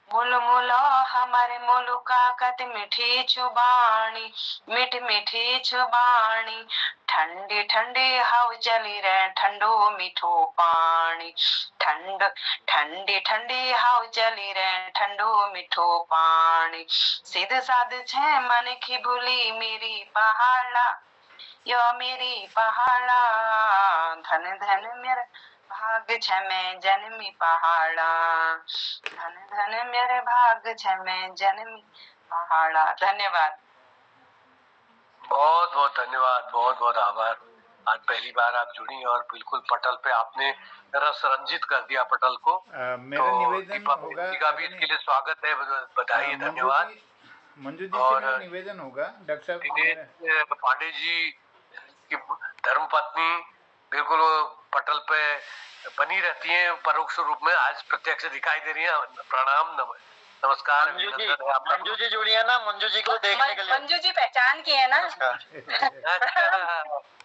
मोलो मोलो हमारे मोलो का कत मीठी चुबानी, मीठ मीठी चुबानी। ठंडी ठंडी हवा चली रे ठंडो मीठो पानी, ठंड ठंडी ठंडी हवा चली रे ठंडो मीठो पानी। सीधे साधे छे मन की भूली मेरी पहाड़ा, यो मेरी पहाड़ा। धन धन मेरा भाग छे मैं जन्मी पहाड़ा, धन धन मेरे भाग छे मैं जन्मी पहाड़ा। धन्यवाद। बहुत बहुत धन्यवाद, बहुत बहुत आभार। आज पहली बार आप जुड़ी और बिल्कुल पटल पे आपने रस रंजित कर दिया पटल को। मेरा निवेदन होगा, जी का भी इसके लिए स्वागत है, बधाई, धन्यवाद। मंजू जी से मेरा निवेदन होगा, डॉक्टर साहब पांडे जी की धर्मपत्नी बिल्कुल पटल पे बनी रहती हैं, परोक्ष रूप में आज प्रत्यक्ष दिखाई दे रही है। प्रणाम, नमस्कार। मंजू जी जुड़ी है ना, मंजू जी को देखने के लिए। मंजू जी पहचान की है ना।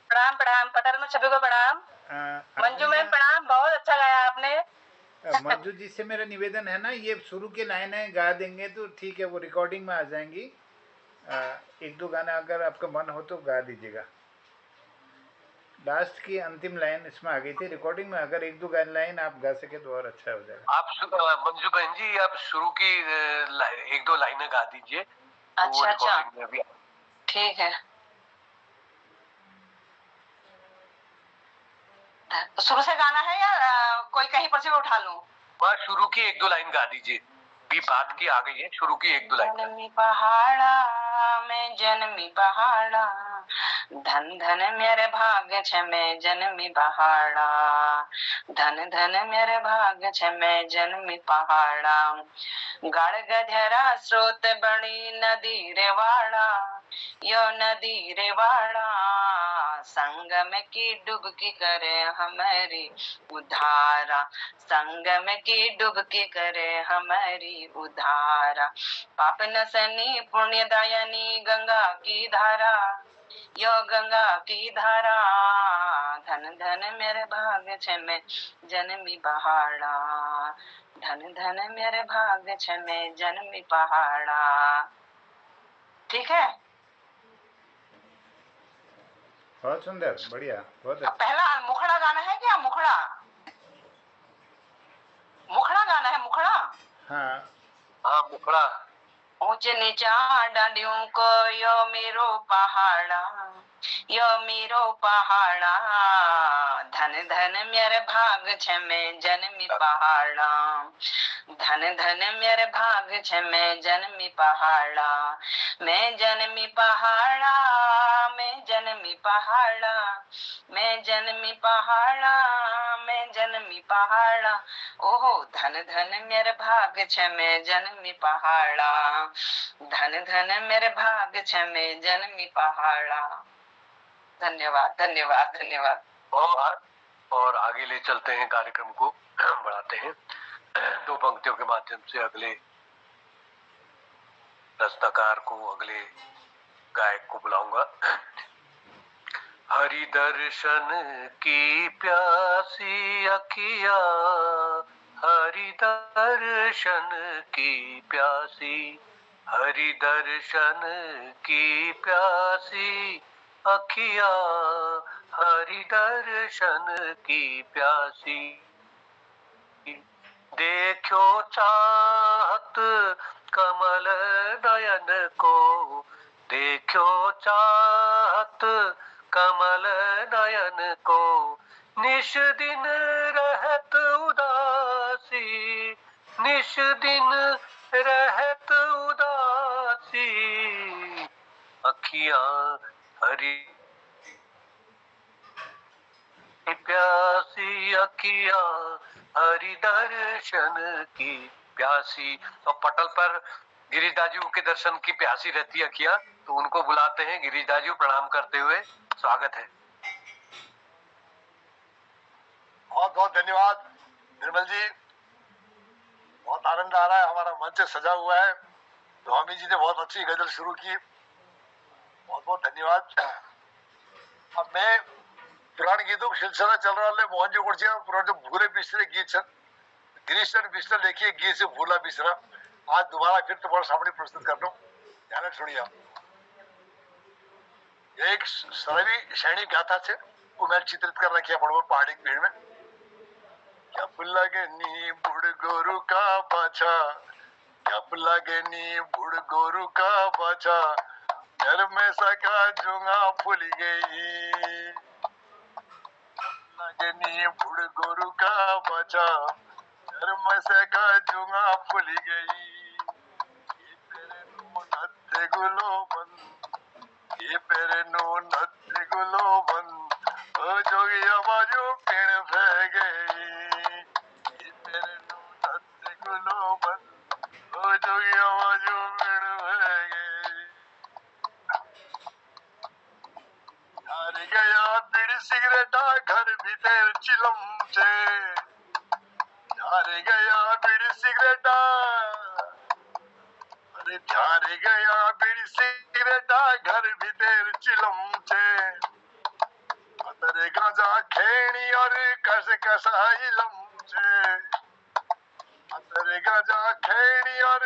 प्रणाम प्रणाम, पटल में सभी को प्रणाम। मंजू मैम प्रणाम, बहुत अच्छा गाया आपने। मंजू जी से मेरा निवेदन है ना, ये शुरू के लाइनें गा देंगे तो ठीक है, वो रिकॉर्डिंग में आ जाएंगी। एक दो गाना अगर आपका मन हो तो गा दीजिएगा। लास्ट की अंतिम लाइन इसमें आ गई थी रिकॉर्डिंग में, अगर एक दो लाइन आप गा सके तो और अच्छा हो जाएगा। आप मंजू बहन जी, आप शुरू की एक दो लाइनें गा दीजिए। अच्छा अच्छा, ठीक है। शुरू से गाना है या कोई कहीं पर से उठा लूं? बस शुरू की एक दो लाइन गा दीजिए, भी बात की आ गई है, शुरू की एक दो लाइन। जन्मी पहाड़ा मैं जन्मी पहाड़ा, धन धन मेरे भाग छे मैं जन्मी पहाड़ा, धन धन मेरे भाग छे मैं जन्मी पहाड़ा। गढ़ गधेरा स्रोत बड़ी नदी रे वाड़ा, यो नदी रे वाड़ा। संगम की डुबकी करे हमारी उधारा, संगम की डुबकी करे हमारी उधारा। पाप नसनी पुण्यदायनी गंगा की धारा, यो गंगा की धारा। धन धन मेरे भाग छे मैं जन्मी पहाड़ा, धन धन मेरे भाग छे मैं जन्मी पहाड़ा। ठीक है, बहुत सुंदर, बढ़िया, बहुत अच्छा। पहला मुखड़ा गाना है क्या? मुखड़ा मुखड़ा गाना है, मुखड़ा। हाँ हाँ, मुखड़ा। ऊंच नीचा डांडियों को यो मेरो पहाड़ा, यो मेरो पहाड़ा। धन धन मेरे भाग छे मैं जन्मी पहाड़ा, धन धन मेरे भाग छे मैं जन्मी पहाड़ा। मैं जन्मी पहाड़ा, मैं जन्मी पहाड़ा, मैं जन्मी पहाड़ा, मैं जन्मी पहाड़ा। ओहो धन धन मेरे भाग छे मैं जन्मी पहाड़ा, धन धन मेरे भाग छे मैं जन्मी पहाड़ा। धन्यवाद धन्यवाद धन्यवाद। और आगे ले चलते हैं, कार्यक्रम को बढ़ाते हैं। दो पंक्तियों के माध्यम से अगले रचनाकार को, अगले गायक को बुलाऊंगा। हरि दर्शन की प्यासी अखिया, हरि दर्शन की प्यासी, हरि दर्शन की प्यासी अखिया, हरि दर्शन की प्यासी। देखो चाहत कमल नयन को, देखो चाहत कमल नयन को, निश दिन रहत उदासी, निश दिन रहत उदासी। अखियां हरि प्यासी, अखियां हरि दर्शन की प्यासी। तो पटल पर गिरिदाजू के दर्शन की प्यासी रहती है अखियां, तो उनको बुलाते हैं। गिरिदाजू प्रणाम करते हुए स्वागत है। बहुत बहुत धन्यवाद निर्मल जी, बहुत आनंद आ रहा है, हमारा मंच सजा हुआ है। स्वामी जी ने बहुत अच्छी गजल शुरू की, बहुत बहुत धन्यवाद। अब मैं पुराण गीतों का सिलसिला चल रहा है, मोहन जो पुराण जो भूले बिसरे गीत छन, गिरीश बिसरा देखिए गीत से भूला बिसरा। आज दोबारा फिर तुम्हारे सामने प्रस्तुत कर रहा हूँ, ध्यान से सुनिए आप। एक सरवी सैनिक गाथा से वो मैंने चित्रित कर रखी है पड़ो पहाड़ी पेड़ में। जब लगे नी बुढ़ गोरु का बाछा, जब लगे नी बुढ़ गोरु का बाछा, घर में सका जुंगा फूल गई। लगे नी बुढ़ गोरु का बाछा, घर में सका जुंगा फूल गई। ये तेरे नो नत्थे गुलो बंद, ये पेरे नो नत्थे गुलो बंद, ओ जोगिया बाजू पेड़ फे गई। ये पेरे नो नत्थे गुलो बंद, ओ जोगिया बाजू पेड़ फे गई। हार गया बीड़ी सिगरेटा घर भीतर चिलम से, हार गया बीड़ी सिगरेटा, अरे हार गया बीड़ी सिगरेटा घर भीतर चिलम से। अतरे गांजा खेणी और कस कसाई लम से, अतरे गांजा खेणी और,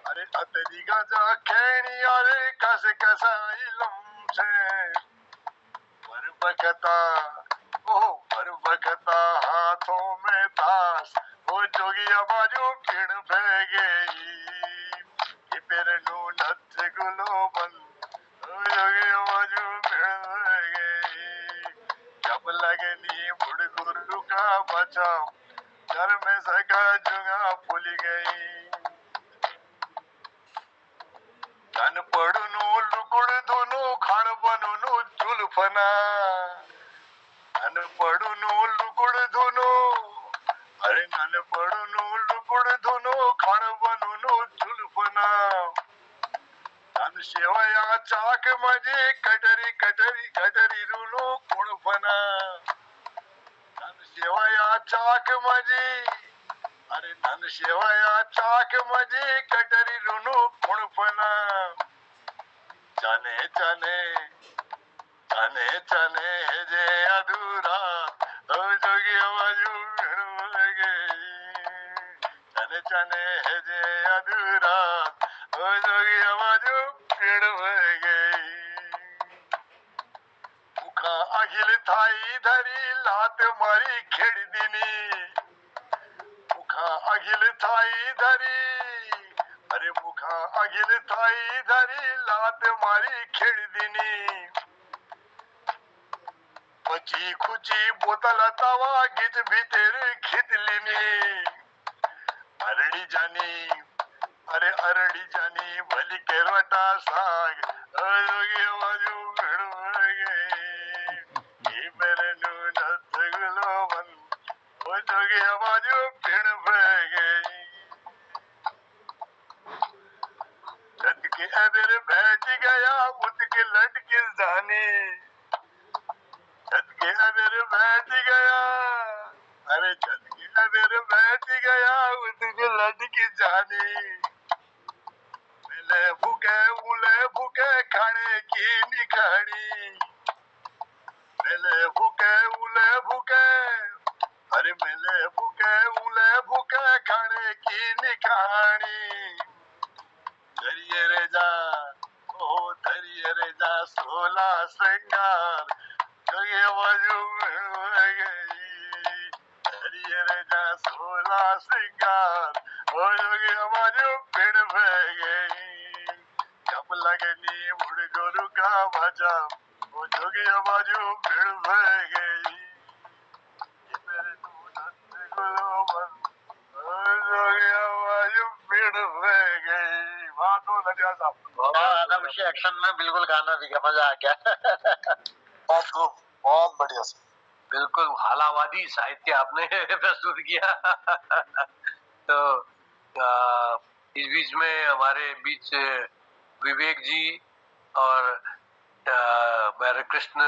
अरे अतरी गांजा खेणी और कस कसाई लम से। पर बखता ओ पर बखता हाथों में ताश, वो जोगिया बाजू पिण फे गई। ये पेरे नो नथ गुलो बंद, ओ जोगिया बाजू पिण फे गई। जब लगे नी बुढ़ गुरु का बचा, घर में सका जुंगा फूल गई। धन पड़नु लुकुड़ धुनु खान बननु जुल्फना, धन पड़नु लुकुड़ धुनु, अरे धन पड़नु लुकुड़ धुनु खान बननु जुल्फना। धन सेवया चाक मजे कटरी कटरी कटरी रुनु कुणफना, धन सेवया चाक मजे, अरे धन सेवया चाक मजे कटरी रुनु कुणफना। चने चने चने चने जे अधूरा, ओ जोगी बाजू पिण गई। चने चने जे अधूरा, ओ जोगी बाजू पिण गई। मुखा अखिल थाई धरी लात मारी खेड़ दिनी, मुखा अखिल थाई धरी, अरे मुखा अखिल थाई धरी लात मारी खेड़ दिनी। बची खुची बोतल तवा गिज भीतर खितलिनी। अरड़ी जानी, अरे अरड़ी जानी भली केरवटा साग, जोगी बाजू पिण गई। ये मेरे नू नथ गुलो बंद, ओ जोगी बाजू पिण गई। छत के अंदर बैठ गया उसके लटके जाने, छत के अंदर बैठ गया, अरे छत के अंदर बैठ गया उसके लटके जाने। मिले भूखे उले भूखे खाने की निखानी, मिले भूखे उले भूखे, अरे मिले भूखे उले भूखे खाने की निखानी। धरिए रे जा ओ धरिए रे जा सोला श्रृंगार, जोगी बाजू पिण गई। धरिए रे जा सोला श्रृंगार, ओ जोगी बाजू पिण गई। जब लगे नी बुढ़ गोरु का बचा, ओ जोगी बाजू पिण गई। ये मेरे नू नथ गुलो बंद, ओ जोगी बाजू पिण गई। बात हो लड़िया साहब, विषय एक्शन में बिल्कुल गाना भी मजा आ गया। बहुत खूब, बहुत बढ़िया सर। बिल्कुल हालावादी साहित्य आपने प्रस्तुत किया। तो इस बीच में हमारे बीच विवेक जी और मेरे कृष्ण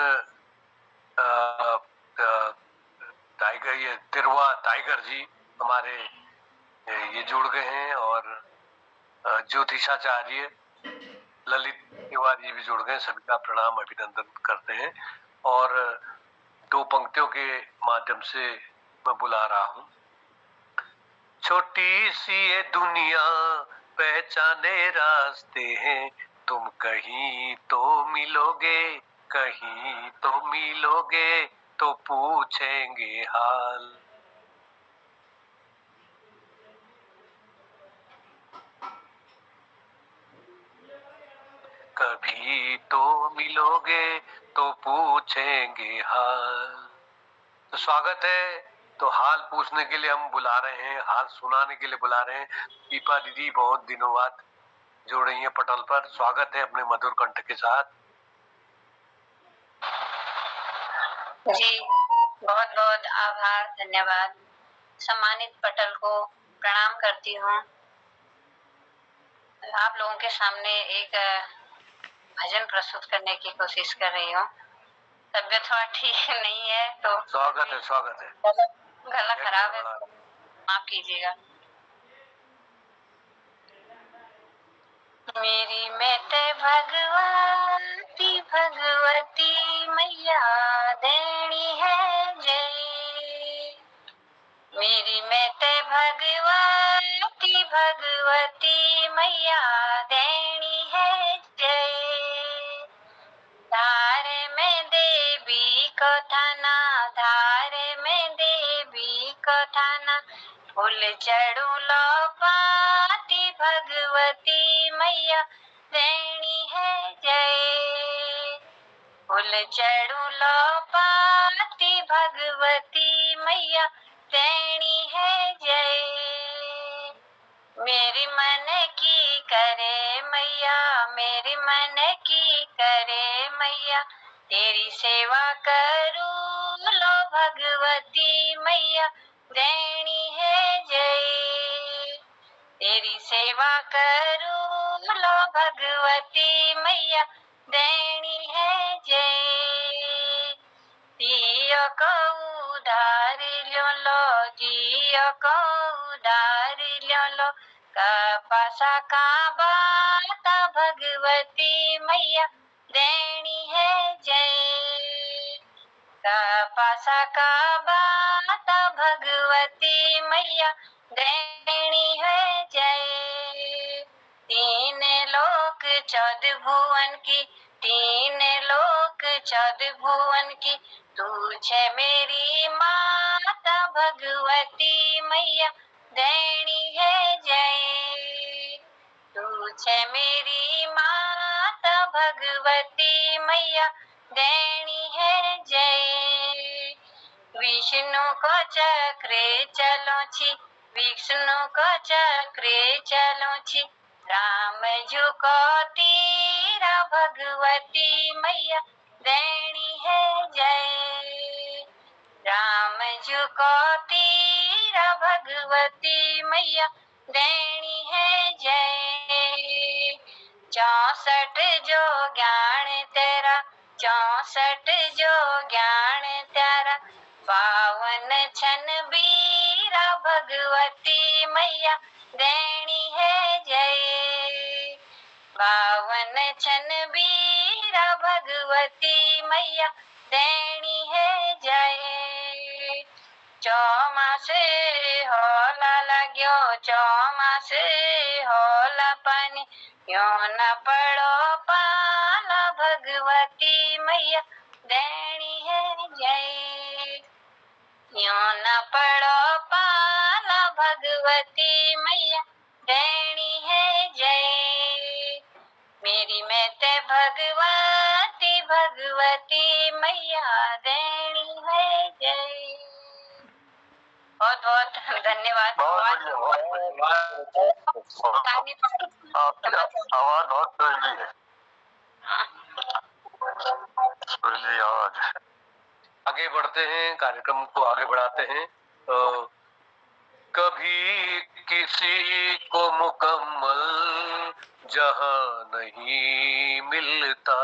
टाइगर, ये तिरवा टाइगर जी हमारे ये जुड़ गए हैं, और ज्योतिषाचार्य ललित तिवारी भी जुड़ गए। सभी का प्रणाम अभिनंदन करते हैं, और दो पंक्तियों के माध्यम से मैं बुला रहा हूं। छोटी सी ये दुनिया पहचाने रास्ते हैं, तुम कहीं तो मिलोगे, कहीं तो मिलोगे, तो पूछेंगे हाल। कभी तो मिलोगे तो पूछेंगे हाल। तो स्वागत है। तो हाल पूछने के लिए हम बुला रहे हैं, हाल सुनाने के लिए बुला रहे हैं। दीपा दीदी बहुत दिनों बाद जुड़ रही है पटल पर। स्वागत है अपने मधुर कंठ के साथ। जी बहुत बहुत आभार, धन्यवाद। सम्मानित पटल को प्रणाम करती हूँ। आप लोगों के सामने एक भजन प्रस्तुत करने की कोशिश कर रही हूँ। तबियत थोड़ा ठीक नहीं है तो स्वागत है, स्वागत है। गला खराब है, माफ कीजिएगा। मेरी मेते भगवती भगवती मैया देनी है जय। मेरी मेते भगवती भगवती मैया देनी है जय। धारे में देवी को थाना, धारे में देवी को थाना, फूल चढ़ू लो पाती भगवती मैया देनी है जय। फूल चढ़ू लो पाती भगवती मैया देनी है जय। मेरी मन की करे मैया, मेरी मन की करे मैया, तेरी सेवा करूं लो भगवती मैया देनी है जय। तेरी सेवा करूं लो भगवती मैया देनी है जय। जियो को उधार लो, जियो को उधार लो, कपासा का बाता भगवती मैया देनी है जय। कपासा का बाता भगवती मैया देनी है जय। तीन लोक चौद भुवन की, तीन लोक चौद भुवन की, तू छे मेरी माता भगवती मैया देनी है जय। तू छे मेरी माता भगवती मैया देनी है जय। विष्णु को चक्रे चलो छी, विष्णु को चक्रे चलो छी, राम जी को तीरा भगवती मैया देनी है जय। राम जी को तीरा भगवती मैया देनी है जय। 64 जो ज्ञान तेरा, 64 जो ज्ञान तेरा, 52 छन बीरा भगवती मैया देनी है जय। 52 छन बीरा भगवती मैया देनी है जय। चौमासे होला लाग्यो, चौमासे होला पानी, यो न पड़ो पाला भगवती मैया देनी है जय। यो न पड़ो पाला भगवती मैया देनी है जय। मेरी मेते भगवती भगवती मैया देनी है जय। बहुत बहुत धन्यवाद। बहुत बढ़िया, आपकी आवाज बहुत सुरीली है, सुरीली आवाज है। आगे बढ़ते हैं, कार्यक्रम को आगे बढ़ाते हैं। तो कभी किसी को मुकम्मल जहां नहीं मिलता,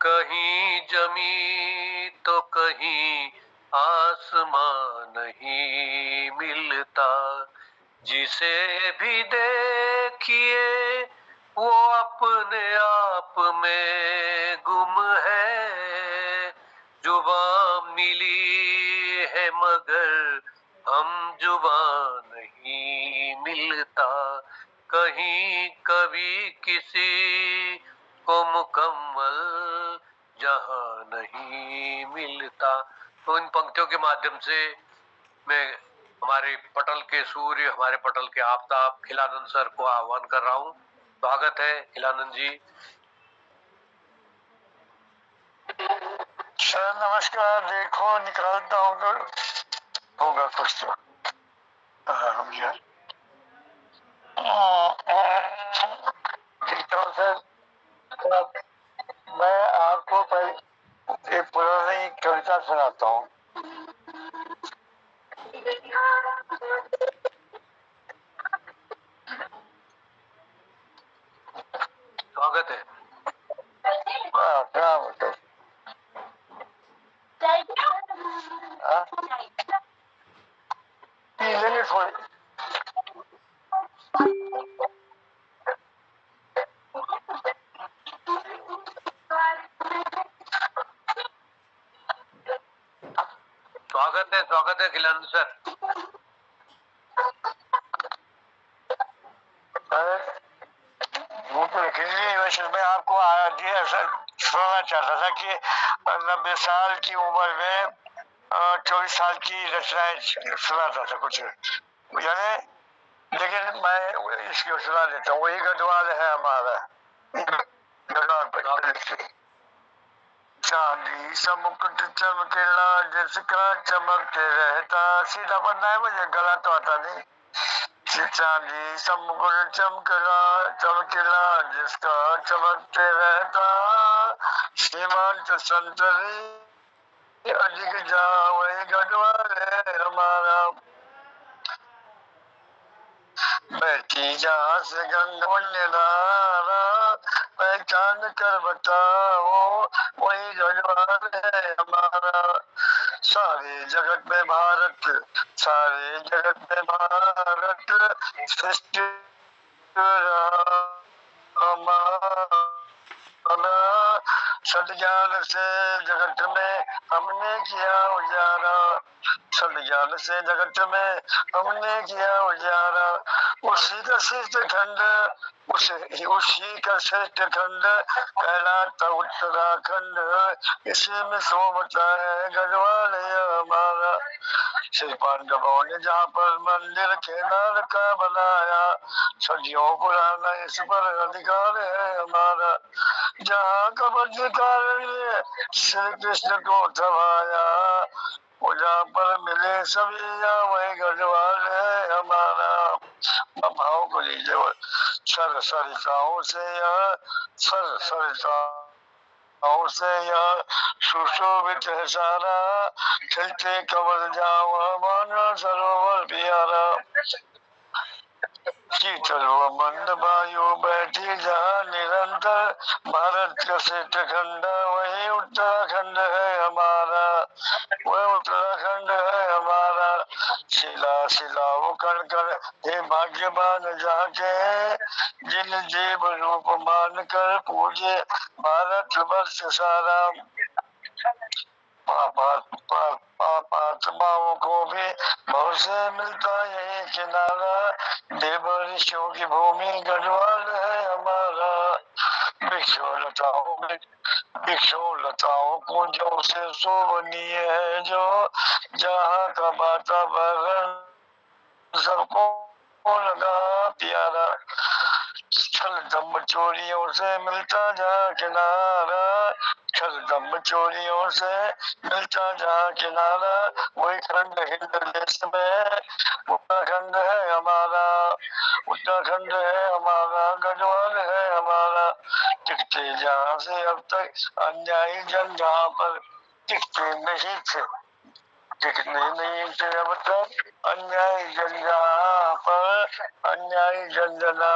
कहीं जमी तो कहीं आसमान नहीं मिलता। जिसे भी देखिए वो अपने आप में गुम है। जुबान मिली है मगर हम जुबान नहीं मिलता, कहीं कभी किसी को मुकम्मल जहां नहीं मिलता। तो इन पंक्तियों के माध्यम से मैं हमारे पटल के सूर्य, हमारे पटल के आफताब खिलानंद सर को आह्वान कर रहा हूँ। स्वागत है खिलानंद जी। सर नमस्कार। देखो निकालता हूँ तो होगा कुछ तो। देखता हूँ सर। मैं आपको एक पुरानी कविता सुनाता हूँ। स्वागत है। क्या बताओ? लेंगे थोड़ी। स्वागत है खिलानंद सर। वो तो यकीनी वैसे मैं आपको ऐसा सुनाना चाहता था कि 90 साल की उम्र में 24 साल की रचनाएं सुनाता था कुछ, यानी, लेकिन मैं इसको सुना देता हूँ। वही गढ़वाल है हमारा। गढ़वाल पर चांदी सा मुकुट चमकेला जिसका चमकते रहता। सीधा पढ़ना है मुझे, गला तो आता नहीं। चांदी सा मुकुट चमकेला जिसका चमकते रहता। सीमांत संतरी अधिक जा वही गढ़वाल है हमारा। बैठी जहाँ से गंगा धारा पहचान कर बताओ वही गढ़वाल है हमारा। सारे जगत में भारत, सारे जगत में भारत सृष्टि सदज्ञान से जगत में हमने किया उजारा। सदज्ञान से जगत में हमने किया उजारा। उसी का श्रेष्ठ खंड, उसी का श्रेष्ठ खंड कहलाता उत्तराखंड। इसी में सोमता है गढ़वाल हमारा। श्री पांडवों ने जहाँ पर मंदिर केदार का बनाया, सदियों पुराना इस पर अधिकार है हमारा। जहाँ का अधिकार श्री कृष्ण को थमाया, जहाँ पर मिले सभी वही गढ़वाल है हमारा। भाव को लीजिए। सर सरिताओं से सर सरिताओं से सुशोभित है सारा। खिलते कमल जावा माना सरोवर प्यारा। शीतल व मंद वायु बैठी जहाँ निरंतर। भारत का श्रेष्ठ खंड वही उत्तराखंड है हमारा। वह उत्तराखंड है हमारा। शिला शिलाओ कण कण हे भाग्यवान जाके, जिन जीव रूप मान कर पूजे भारत वर्ष सारा। पापात्माओं को भी बहुत से मिलता यही किनारा। देव ऋषियों की भूमि गढ़वाल है हमारा। वृक्षों लताओं कुंजों से शोभनीय है जो, जहाँ का वातावरण सबको लगा प्यारा। छल दम चोरियों से मिलता जहाँ किनारा। छल दम चोरियों से मिलता जहाँ किनारा। वही खंड हिंद देश में उत्तराखंड है हमारा। उत्तराखंड है हमारा, गढ़वाल है हमारा। टिकते जहाँ से अब तक अन्यायी जन जहाँ पर टिकते नहीं थे, टिकने नहीं थे अब तक अन्यायी जन जहाँ पर, अन्यायी जन जना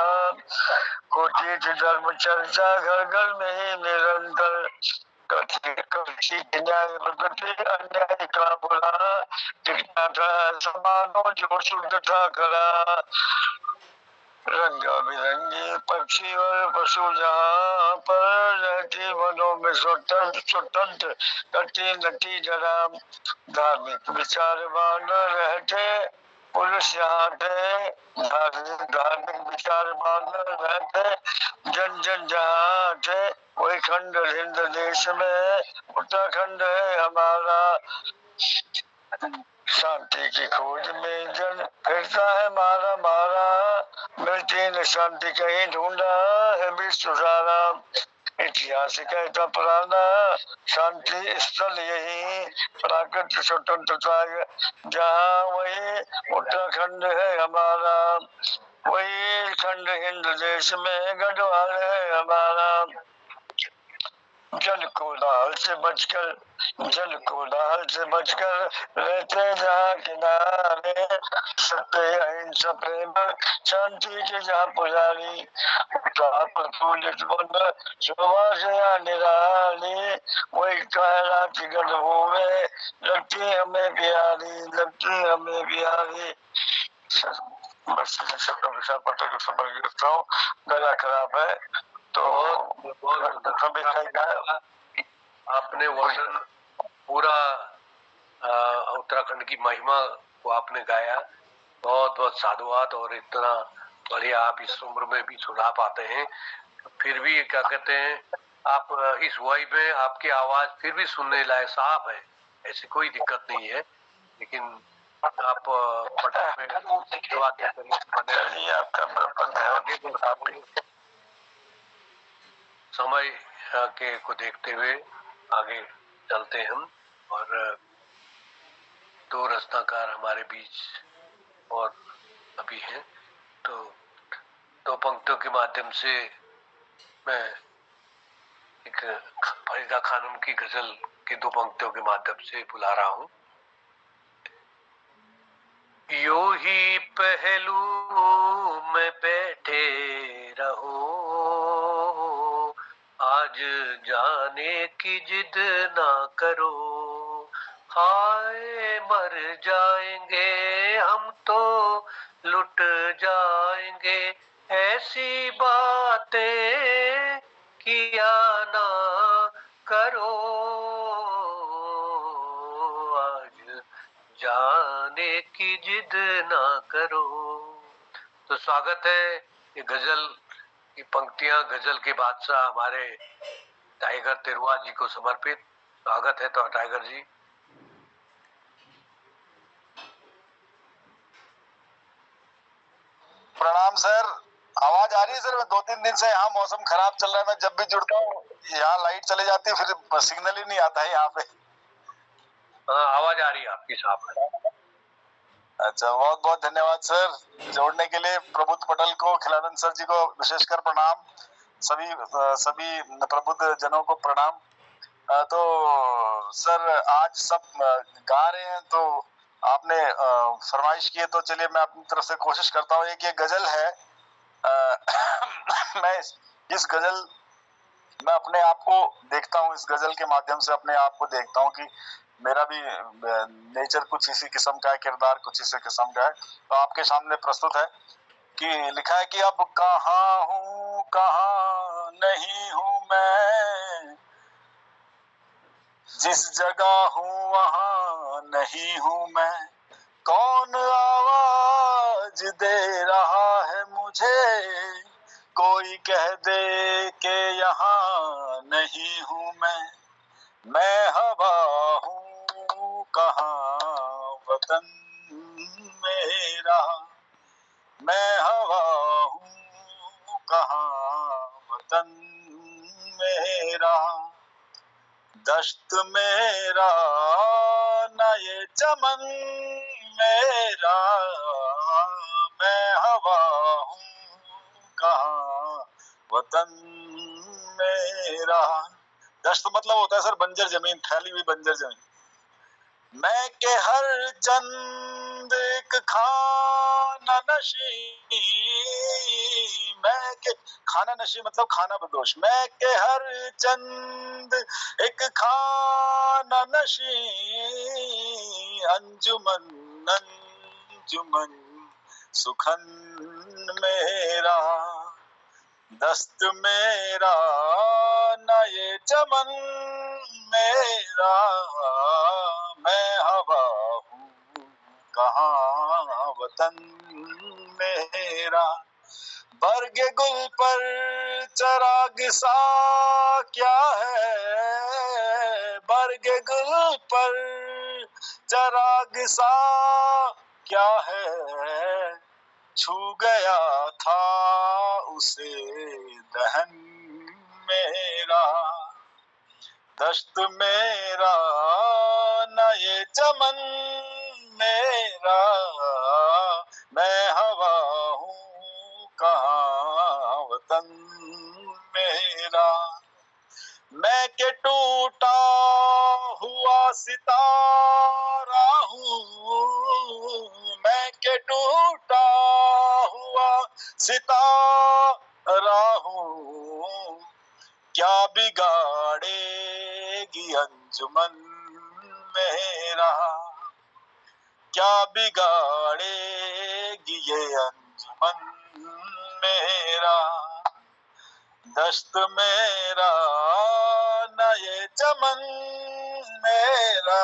होती थी धर्म चर्चा घर घर में ही निरंतर। न्याय प्रगति अन्याय का बुरा, टिकता था समानों जो शुद्ध था खरा। रंग बिरंगी पक्षी और पशु जहाँ पर रहती वनों में स्वतंत्र कटी नटी जरा। धार्मिक विचारवान रहते पुरुष यहाँ थे, धार्मिक धार्मिक विचार मान रहते जन जन जहाँ थे वही खंड हिंद देश में उत्तराखंड है हमारा। शांति की खोज में जन फिरता है मारा मारा, मिलती न शांति कहीं ढूंढा है विश्व सारा। इतिहास कहता पुराना शांति स्थल यही, प्राकृतिक स्वतंत्रता जहाँ वही उत्तराखंड है हमारा। वही खंड हिंद देश में गढ़वाल है हमारा। जल कोलाहल से बचकर रहते जहाँ किनारे, सत्य अहिंसा प्रेम शांति के जहाँ पुजारी। प्रफुल्लित मन शोभा से निराली, वही कहलाती गढ़ों में लगती हमें प्यारी। बस शब्दों के साथ पत्र को समझ लेता हूँ, गला खराब है तो आपने वर्णन पूरा उत्तराखंड की महिमा को आपने गाया। बहुत बहुत साधुवाद। और इतना बढ़िया आप इस उम्र में भी सुना पाते हैं, फिर भी क्या कहते हैं आप इस वय में आपकी आवाज फिर भी सुनने लायक साफ है, ऐसी कोई दिक्कत नहीं है। लेकिन आप पटना में समय के को देखते हुए आगे चलते हैं हम। और दो रचनाकार हमारे बीच और अभी हैं, तो दो पंक्तियों के माध्यम से मैं एक फरीदा खानम की गजल की दो पंक्तियों के माध्यम से बुला रहा हूँ। यो ही पहलू में बैठे रहो, आज जाने की जिद ना करो। हाय मर जाएंगे हम तो लुट जाएंगे, ऐसी बातें किया ना करो। आज जाने की जिद ना करो। तो स्वागत है ये गजल की पंक्तियां, गजल के बादशाह हमारे टाइगर तिरुआ जी को समर्पित। स्वागत है तो टाइगर जी। प्रणाम सर, आवाज आ रही है सर? मैं 2-3 दिन से यहाँ मौसम खराब चल रहा है, मैं जब भी जुड़ता हूँ यहाँ लाइट चले जाती है, फिर सिग्नल ही नहीं आता है यहाँ पे। हाँ, आवाज आ रही है आपकी साहब। अच्छा, बहुत बहुत धन्यवाद सर जोड़ने के लिए। प्रबुद्ध पटेल को, खिलानंद सर जी को विशेषकर प्रणाम, सभी प्रबुद्ध जनों को प्रणाम। तो सर आज सब गा रहे हैं तो आपने फरमाइश की है, तो चलिए मैं अपनी तरफ से कोशिश करता हूँ। एक ये गजल है, मैं इस गजल मैं अपने आप को देखता हूँ, इस गजल के माध्यम से अपने आप को देखता हूँ कि मेरा भी नेचर कुछ इसी किस्म का है, किरदार कुछ इसी किस्म का है। तो आपके सामने प्रस्तुत है कि लिखा है कि अब कहाँ हूँ कहाँ नहीं हूँ मैं, जिस जगह हूँ वहाँ नहीं हूँ मैं। कौन आवाज दे रहा है मुझे, कोई कह दे कि यहाँ नहीं हूँ मैं हवा हूँ कहाँ वतन मेरा, मैं हवा हूँ कहाँ वतन मेरा। दश्त मेरा न ये चमन मेरा, मैं हवा हूँ कहाँ वतन मेरा। दश्त मतलब होता है सर बंजर जमीन, फैली हुई बंजर जमीन। मैं के हर चंद एक खाना नशी, मैं के खाना नशी मतलब खाना बदोश। मैं के हर चंद एक खाना नशी, अंजुमन अंजुमन सुखन मेरा। दस्त मेरा न ये चमन मेरा, मैं हवा हूँ कहाँ वतन मेरा। मेरा। बरग गुल पर चराग सा क्या है, बरग गुल पर चराग सा क्या है, छू गया था उसे दहन मेरा। दश्त मेरा न ये चमन मेरा, मैं हवा हूँ कहाँ वतन मेरा। मैं के टूटा हुआ सितारा हूँ, मैं के टूटा हुआ सितारा हूँ, क्या बिगाड़ेगी अंजुमन मेरा, क्या बिगाड़ेगी ये अंजुमन मेरा। दश्त मेरा न ये चमन मेरा,